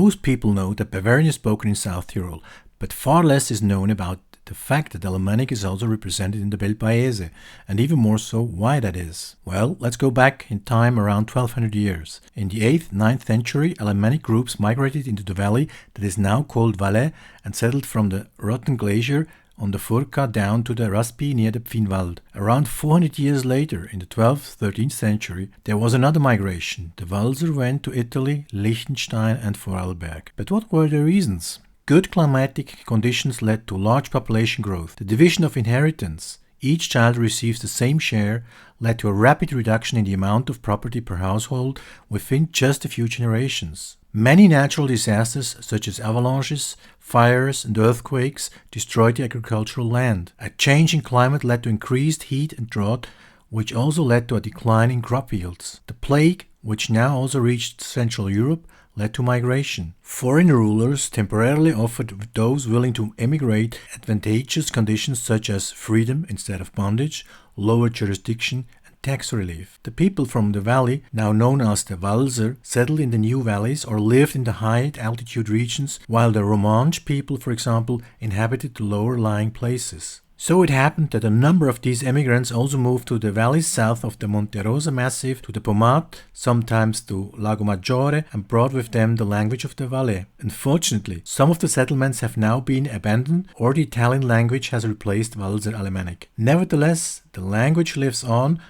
Most people know that Bavarian is spoken in South Tyrol, but far less is known about the fact that Alemannic is also represented in the Bel Paese, and even more so why that is. Well, let's go back in time around 1200 years. In the 8th, 9th century, Alemannic groups migrated into the valley that is now called Valais and settled from the Rotten Glacier on the Furka down to the Raspi near the Pfinnwald. Around 400 years later, in the 12th, 13th century, there was another migration. The Walser went to Italy, Liechtenstein and Vorarlberg. But what were the reasons? Good climatic conditions led to large population growth. The division of inheritance, each child receives the same share, led to a rapid reduction in the amount of property per household within just a few generations. Many natural disasters, such as avalanches, fires and earthquakes, destroyed the agricultural land. A change in climate led to increased heat and drought, which also led to a decline in crop yields. The plague, which now also reached Central Europe, led to migration. Foreign rulers temporarily offered those willing to emigrate advantageous conditions such as freedom instead of bondage, lower jurisdiction, and tax relief. The people from the valley, now known as the Walser, settled in the new valleys or lived in the high altitude regions, while the Romanche people, for example, inhabited the lower lying places. So it happened that a number of these emigrants also moved to the valleys south of the Monte Rosa massif, to the Pomate, sometimes to Lago Maggiore, and brought with them the language of the Valais. Unfortunately, some of the settlements have now been abandoned, or the Italian language has replaced Walser Alemannic. Nevertheless, the language lives on